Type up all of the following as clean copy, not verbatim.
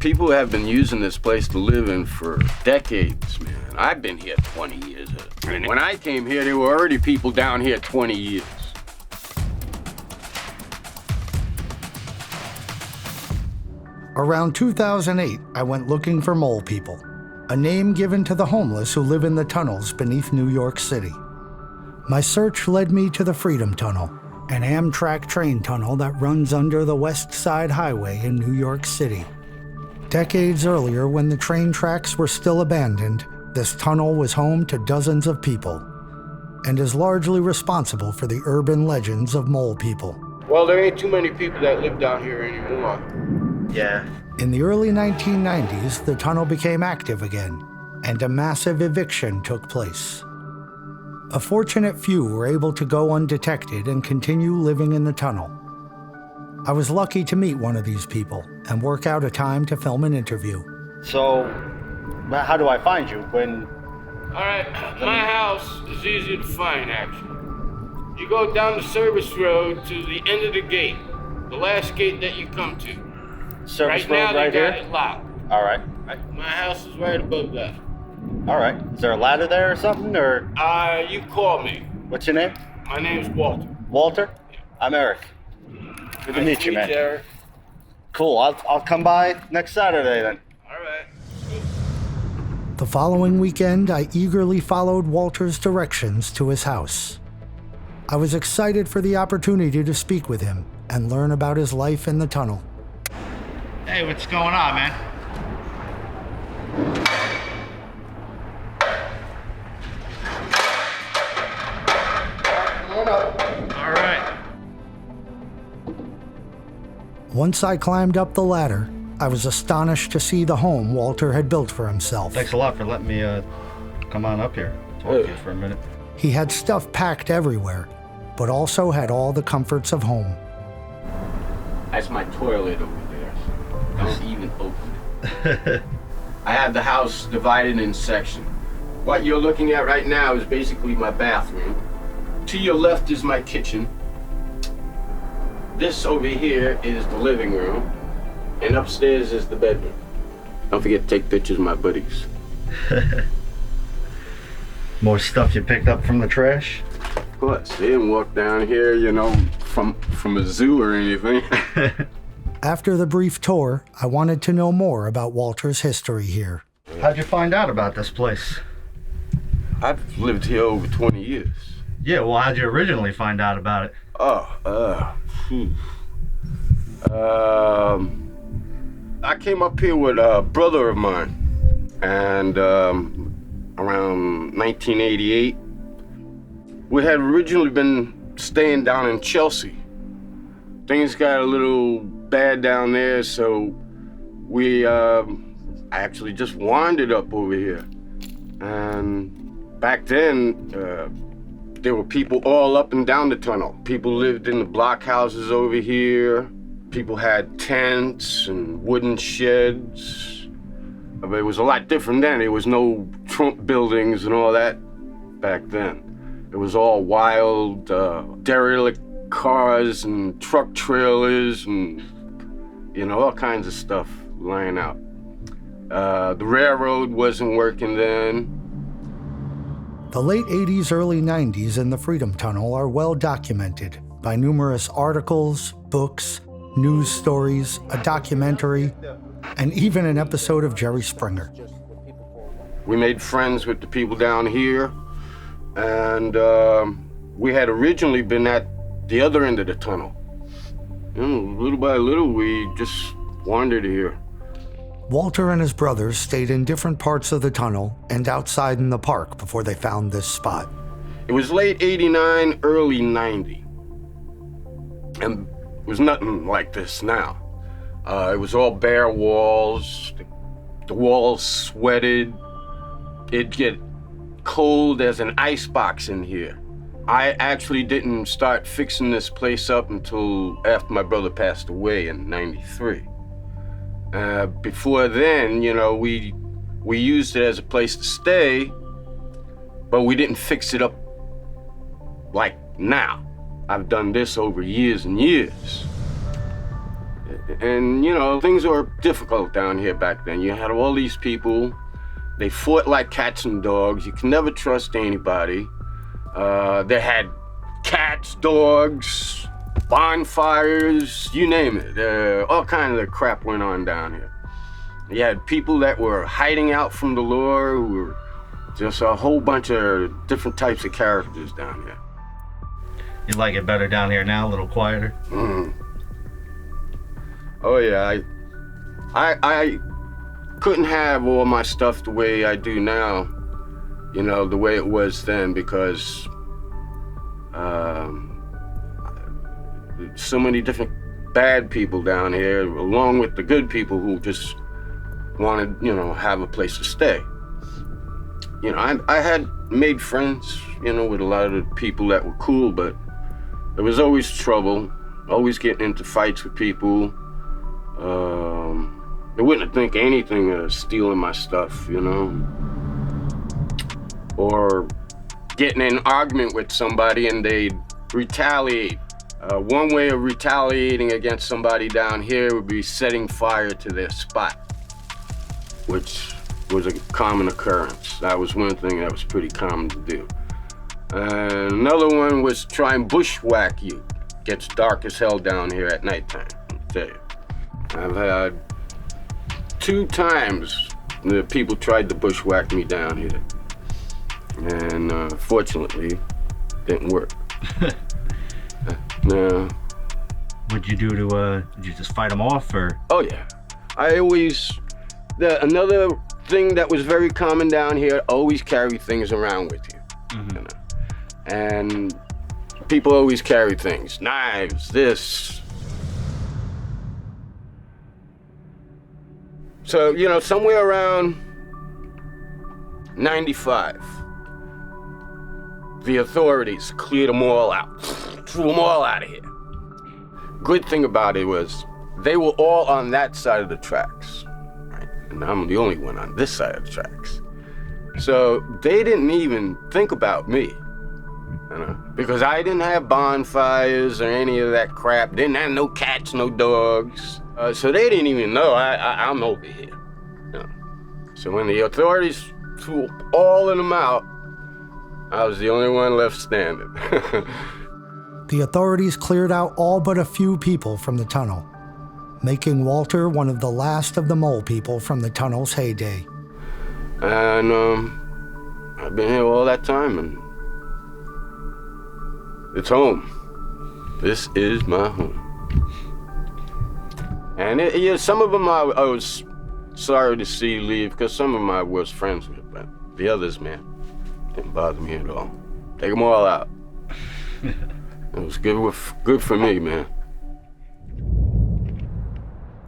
People have been using this place to live in for decades, man. I've been here 20 years. And when I came here, there were already people down here 20 years. Around 2008, I went looking for mole people, a name given to the homeless who live in the tunnels beneath New York City. My search led me to the Freedom Tunnel, an Amtrak train tunnel that runs under the Westside Highway in New York City. Decades earlier, when the train tracks were still abandoned, this tunnel was home to dozens of people and is largely responsible for the urban legends of mole people. Well, there ain't too many people that live down here anymore. Yeah. In the early 1990s, the tunnel became active again, and a massive eviction took place. A fortunate few were able to go undetected and continue living in the tunnel. I was lucky to meet one of these people and work out a time to film an interview. So, how do I find you when... All right, my house is easy to find, actually. You go down the service road to the end of the gate, the last gate that you come to. Service right road now, right they got here? it locked. All right. My house is right above that. All right. Is there a ladder there or something, or? You call me. What's your name? My name's Walter. Walter? Yeah. I'm Erik. Good to meet you, man. Erik. Cool. I'll come by next Saturday then. All right. The following weekend, I eagerly followed Walter's directions to his house. I was excited for the opportunity to speak with him and learn about his life in the tunnel. Hey, what's going on, man? All right. Once I climbed up the ladder, I was astonished to see the home Walter had built for himself. Thanks a lot for letting me come on up here. Talk to you for a minute. He had stuff packed everywhere, but also had all the comforts of home. That's my toilet over there. Don't even open it. I have the house divided in sections. What you're looking at right now is basically my bathroom. To your left is my kitchen. This over here is the living room. And upstairs is the bedroom. Don't forget to take pictures of my buddies. More stuff you picked up from the trash? Of course, they didn't walk down here, from a zoo or anything. After the brief tour, I wanted to know more about Walter's history here. How'd you find out about this place? I've lived here over 20 years. Yeah, well, how'd you originally find out about it? I came up here with a brother of mine, and around 1988, we had originally been staying down in Chelsea. Things got a little bad down there, so we actually just wandered up over here. And back then, there were people all up and down the tunnel. People lived in the blockhouses over here. People had tents and wooden sheds. It was a lot different then. There was no Trump buildings and all that back then. It was all wild, derelict cars and truck trailers and, all kinds of stuff lying out. The railroad wasn't working then. The late 80s, early 90s in the Freedom Tunnel are well documented by numerous articles, books, news stories, a documentary, and even an episode of Jerry Springer. We made friends with the people down here, and we had originally been at the other end of the tunnel. Little by little, we just wandered here. Walter and his brothers stayed in different parts of the tunnel and outside in the park before they found this spot. It was late 89, early 90. And it was nothing like this now. It was all bare walls. The walls sweated. It'd get cold as an icebox in here. I actually didn't start fixing this place up until after my brother passed away in 93. Before then, we used it as a place to stay, but we didn't fix it up like now. I've done this over years and years. And, you know, things were difficult down here back then. You had all these people. They fought like cats and dogs. You can never trust anybody. They had cats, dogs, bonfires, you name it. All kinds of crap went on down here. You had people that were hiding out from the law, who were just a whole bunch of different types of characters down here. You like it better down here now, a little quieter? Oh yeah, I couldn't have all my stuff the way I do now, you know, the way it was then, because so many different bad people down here, along with the good people who just wanted, you know, have a place to stay. You know, I had made friends, you know, with a lot of the people that were cool, but there was always trouble, always getting into fights with people. They wouldn't think anything of stealing my stuff, you know, or getting in an argument with somebody and they'd retaliate. One way of retaliating against somebody down here would be setting fire to their spot, which was a common occurrence. That was one thing that was pretty common to do. And another one was try and bushwhack you. Gets dark as hell down here at nighttime, I'll tell you. I've had 2 times the people tried to bushwhack me down here. And fortunately, didn't work. No. What'd you do to, did you just fight them off, or? Oh yeah. Another thing that was very common down here, always carry things around with you. Mm-hmm. You know? And people always carry things, knives, this. So, you know, somewhere around 95, the authorities cleared them all out, threw them all out of here. Good thing about it was they were all on that side of the tracks, right? And I'm the only one on this side of the tracks. So they didn't even think about me, you know, because I didn't have bonfires or any of that crap. Didn't have no cats, no dogs. So they didn't even know I'm over here. You know? So when the authorities threw all of them out, I was the only one left standing. The authorities cleared out all but a few people from the tunnel, making Walter one of the last of the mole people from the tunnel's heyday. And I've been here all that time, and it's home. This is my home. And yeah, some of them I was sorry to see leave, because some of them I was friends with, but the others, man, didn't bother me at all. Take them all out. It was good for me, man.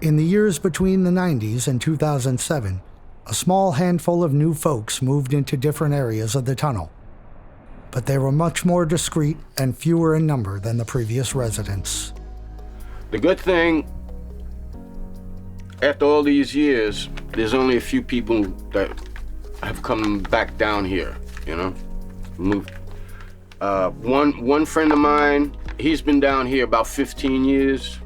In the years between the 90s and 2007, a small handful of new folks moved into different areas of the tunnel, but they were much more discreet and fewer in number than the previous residents. The good thing, after all these years, there's only a few people that have come back down here, you know? Moved. One friend of mine, he's been down here about 15 years.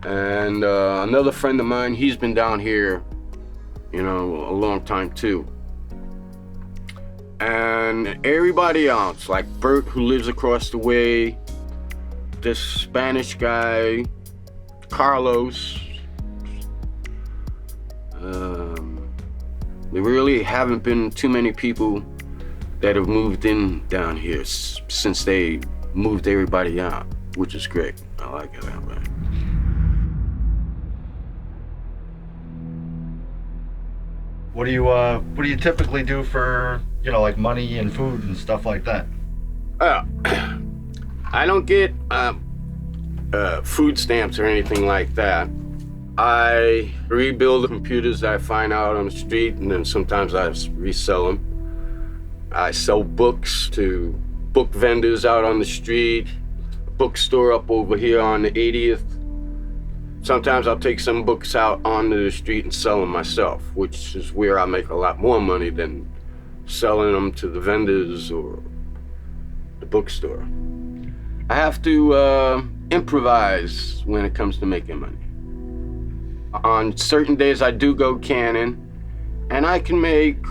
And another friend of mine, he's been down here, you know, a long time too. And everybody else, like Bert, who lives across the way, this Spanish guy, Carlos, there really haven't been too many people that have moved in down here since they moved everybody out, which is great. I like it that way. What do you typically do for, you know, like money and food and stuff like that? I don't get food stamps or anything like that. I rebuild the computers that I find out on the street, and then sometimes I resell them. I sell books to book vendors out on the street, a bookstore up over here on the 80th. Sometimes I'll take some books out onto the street and sell them myself, which is where I make a lot more money than selling them to the vendors or the bookstore. I have to improvise when it comes to making money. On certain days I do go canning, and I can make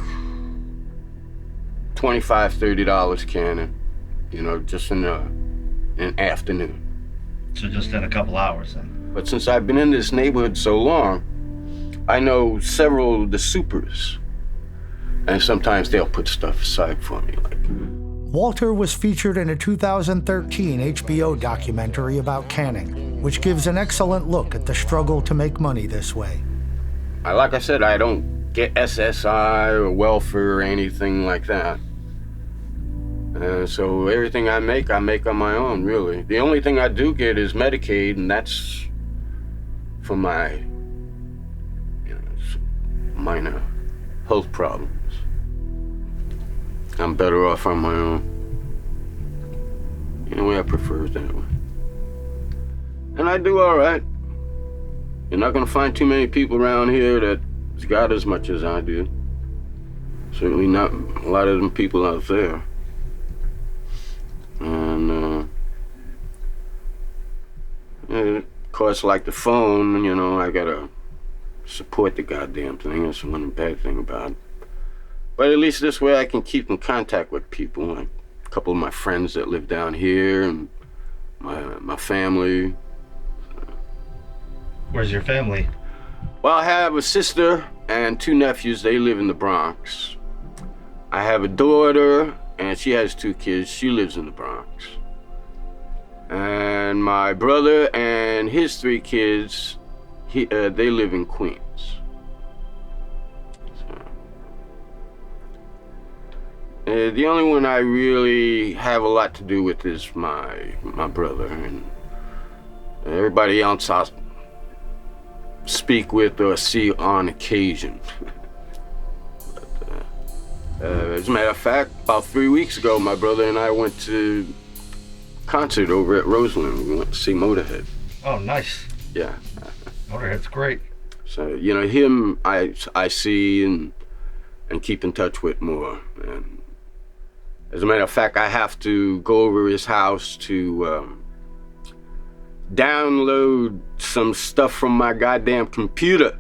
$25, $30 canning, just in an afternoon. So just in a couple hours then. But since I've been in this neighborhood so long, I know several of the supers, and sometimes they'll put stuff aside for me. Walter was featured in a 2013 HBO documentary about canning, which gives an excellent look at the struggle to make money this way. Like I said, I don't get SSI or welfare or anything like that. So everything I make on my own, really. The only thing I do get is Medicaid, and that's for my minor health problems. I'm better off on my own. Anyway, I prefer it that way. And I do all right. You're not gonna find too many people around here that's got as much as I do. Certainly not a lot of them people out there. And of course, like the phone, I gotta support the goddamn thing. That's one bad thing about it. But at least this way I can keep in contact with people, like a couple of my friends that live down here and my family. Where's your family? Well, I have a sister and 2 nephews. They live in the Bronx. I have a daughter, and she has 2 kids. She lives in the Bronx. And my brother and his 3 kids, they live in Queens. The only one I really have a lot to do with is my brother, and everybody else I speak with or see on occasion. As a matter of fact, about 3 weeks ago, my brother and I went to a concert over at Roseland. We went to see Motorhead. Oh, nice. Yeah. Motorhead's great. So, him I see and keep in touch with more. And as a matter of fact, I have to go over his house to download some stuff from my goddamn computer.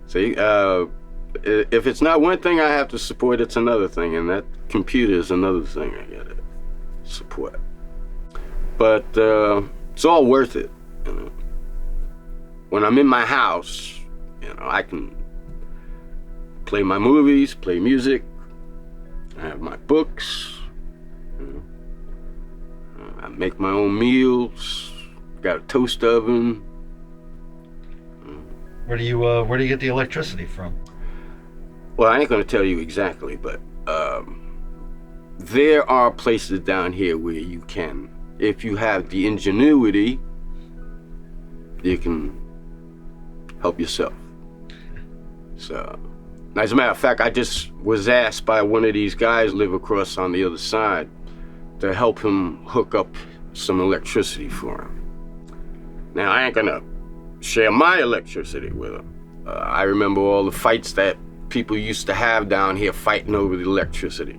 See, if it's not one thing I have to support, it's another thing, and that computer is another thing I gotta support. But it's all worth it. When I'm in my house, I can play my movies, play music. I have my books. I make my own meals. Got a toast oven. Where do you get the electricity from? Well, I ain't gonna tell you exactly, but there are places down here where you can, if you have the ingenuity, you can help yourself. So, as a matter of fact, I just was asked by one of these guys live across on the other side to help him hook up some electricity for him. Now, I ain't gonna share my electricity with him. I remember all the fights that people used to have down here fighting over the electricity.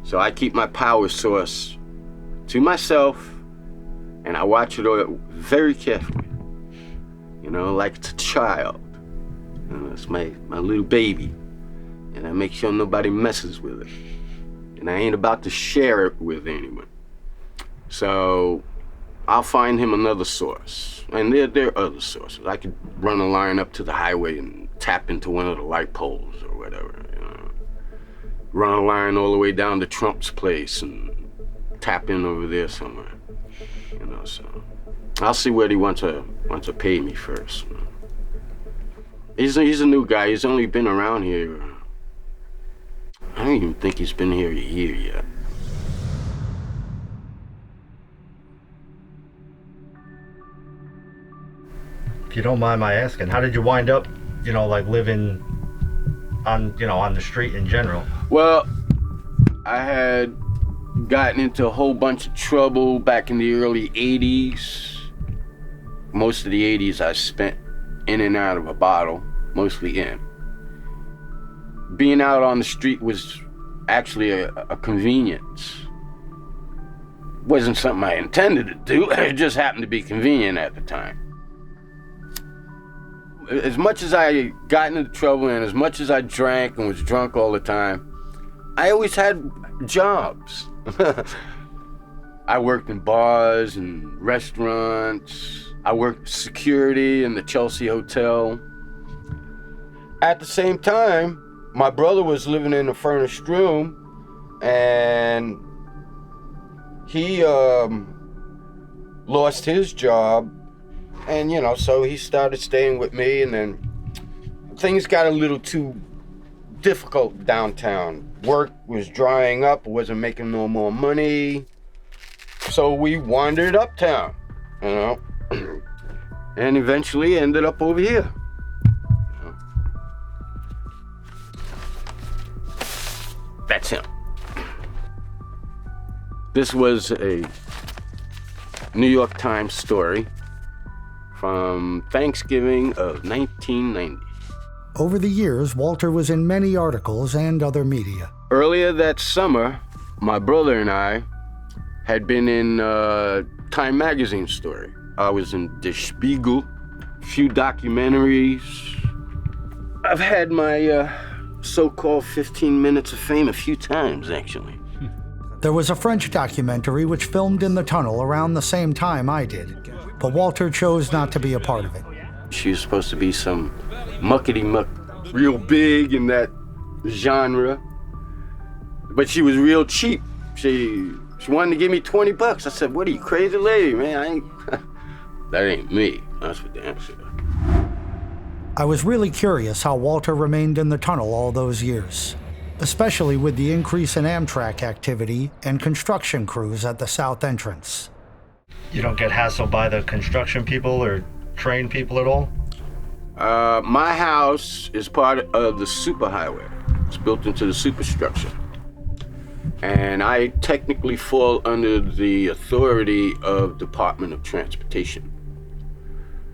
So I keep my power source to myself, and I watch it very carefully. Like it's a child. It's my little baby, and I make sure nobody messes with it. And I ain't about to share it with anyone. So I'll find him another source. And there are other sources. I could run a line up to the highway and tap into one of the light poles or whatever. Run a line all the way down to Trump's place and tap in over there somewhere. So I'll see what he wants to pay me first. He's a new guy. He's only been around here. I don't even think he's been here a year yet. If you don't mind my asking, how did you wind up, living on the street in general? Well, I had gotten into a whole bunch of trouble back in the early 80s. Most of the 80s I spent in and out of a bottle, mostly in. Being out on the street was actually a convenience. wasn't something I intended to do. It just happened to be convenient at the time. As much as I got into trouble and as much as I drank and was drunk all the time, I always had jobs. I worked in bars and restaurants. I worked security in the Chelsea Hotel. At the same time, my brother was living in a furnished room, and he lost his job, and so he started staying with me, and then things got a little too difficult downtown. Work was drying up, wasn't making no more money, so we wandered uptown, and eventually ended up over here. That's him. This was a New York Times story from Thanksgiving of 1990. Over the years, Walter was in many articles and other media. Earlier that summer, my brother and I had been in Time magazine story. I was in Der Spiegel, a few documentaries. I've had my so-called 15 minutes of fame a few times, actually. There was a French documentary which filmed in the tunnel around the same time I did, but Walter chose not to be a part of it. She was supposed to be some muckety-muck, real big in that genre, but she was real cheap. She wanted to give me $20. I said, "What are you, crazy lady, man? That ain't me. That's for damn sure." I was really curious how Walter remained in the tunnel all those years, especially with the increase in Amtrak activity and construction crews at the south entrance. You don't get hassled by the construction people or train people at all? My house is part of the superhighway. It's built into the superstructure. And I technically fall under the authority of Department of Transportation.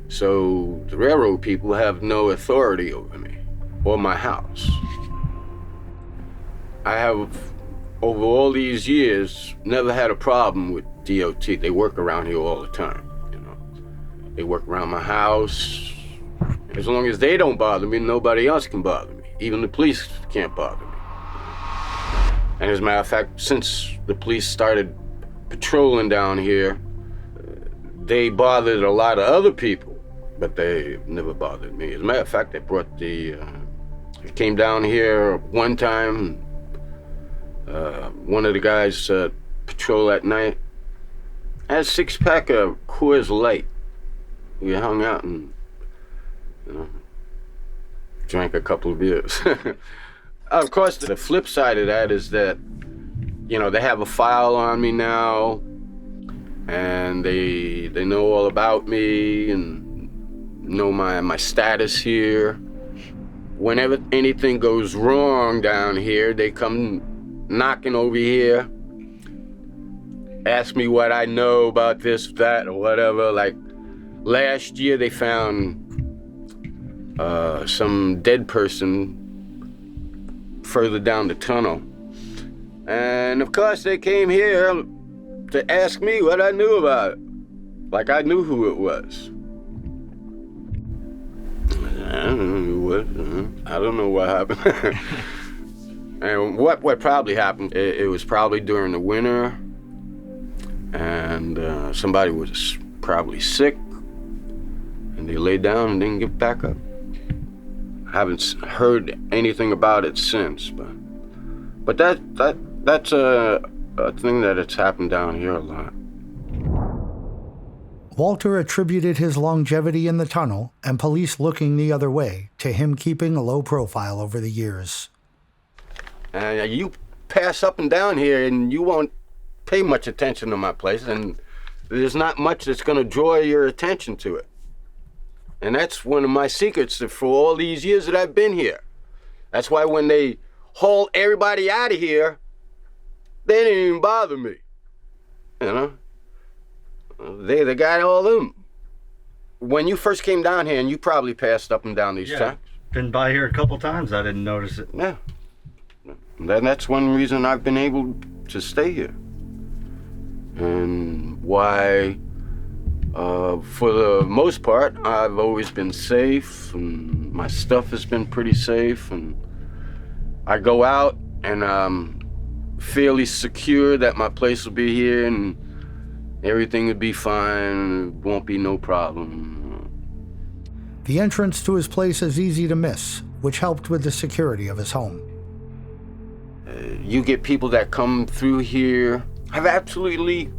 So the railroad people have no authority over me or my house. I have, over all these years, never had a problem with DOT. They work around here all the time, They work around my house. As long as they don't bother me, nobody else can bother me. Even the police can't bother me. And as a matter of fact, since the police started patrolling down here, they bothered a lot of other people, but they never bothered me. As a matter of fact, they came down here one time. One of the guys patrol at night had a 6-pack of Coors Light. We hung out and drank a couple of beers. Of course, the flip side of that is that they have a file on me now, and they know all about me and know my status here. Whenever anything goes wrong down here, they come knocking over here, ask me what I know about this, that, or whatever. Like last year, they found some dead person further down the tunnel. And of course, they came here to ask me what I knew about it. Like I knew who it was. I don't know what happened. And what probably happened, it was probably during the winter, and somebody was probably sick, and they laid down and didn't get back up. I haven't heard anything about it since, but that's a thing that it's happened down here a lot. Walter attributed his longevity in the tunnel and police looking the other way to him keeping a low profile over the years. You pass up and down here and you won't pay much attention to my place, and there's not much that's going to draw your attention to it. And that's one of my secrets for all these years that I've been here. That's why when they haul everybody out of here, they didn't even bother me. They got all them. When you first came down here, and you probably passed up and down these tracks. Been by here a couple times, I didn't notice it. Yeah. That's one reason I've been able to stay here. and why, for the most part, I've always been safe, and my stuff has been pretty safe, and I go out and I'm fairly secure that my place will be here and everything will be fine, it won't be no problem. The entrance to his place is easy to miss, which helped with the security of his home. You get people that come through here, have absolutely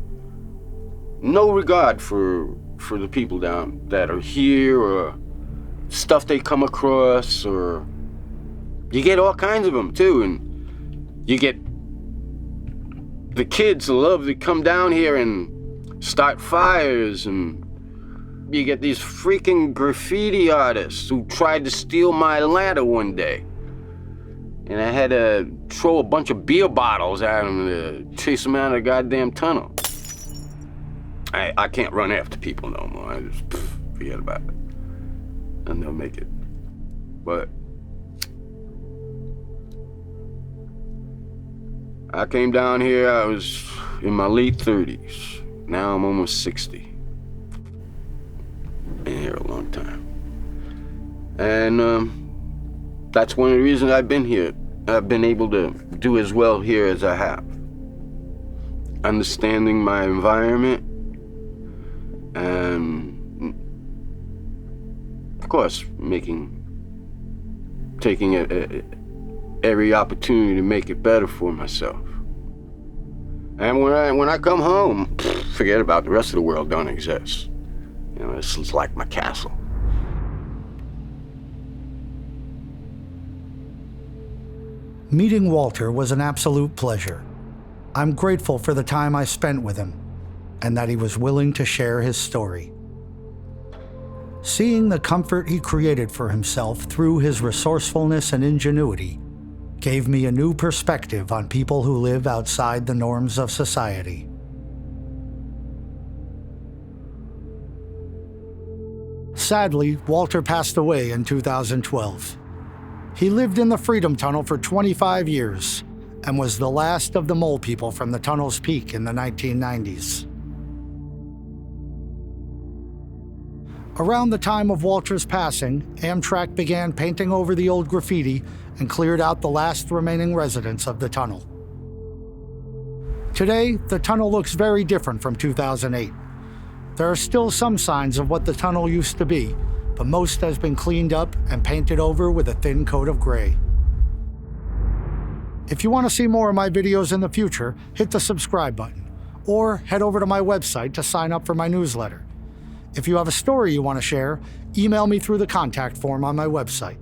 no regard for the people down that are here or stuff they come across, or you get all kinds of them too, and you get the kids who love to come down here and start fires, and you get these freaking graffiti artists who tried to steal my ladder one day. And I had to throw a bunch of beer bottles at them to chase them out of the goddamn tunnel. I can't run after people no more. I just forget about it. And they'll make it. But I came down here, I was in my late 30s. Now I'm almost 60. Been here a long time. And that's one of the reasons I've been here. I've been able to do as well here as I have. Understanding my environment, and of course, taking every opportunity to make it better for myself. And when I come home, forget about the rest of the world don't exist. You know, this is like my castle. Meeting Walter was an absolute pleasure. I'm grateful for the time I spent with him and that he was willing to share his story. Seeing the comfort he created for himself through his resourcefulness and ingenuity gave me a new perspective on people who live outside the norms of society. Sadly, Walter passed away in 2012. He lived in the Freedom Tunnel for 25 years and was the last of the mole people from the tunnel's peak in the 1990s. Around the time of Walter's passing, Amtrak began painting over the old graffiti and cleared out the last remaining residents of the tunnel. Today, the tunnel looks very different from 2008. There are still some signs of what the tunnel used to be, but most has been cleaned up and painted over with a thin coat of gray. If you want to see more of my videos in the future, hit the subscribe button, or head over to my website to sign up for my newsletter. If you have a story you want to share, email me through the contact form on my website.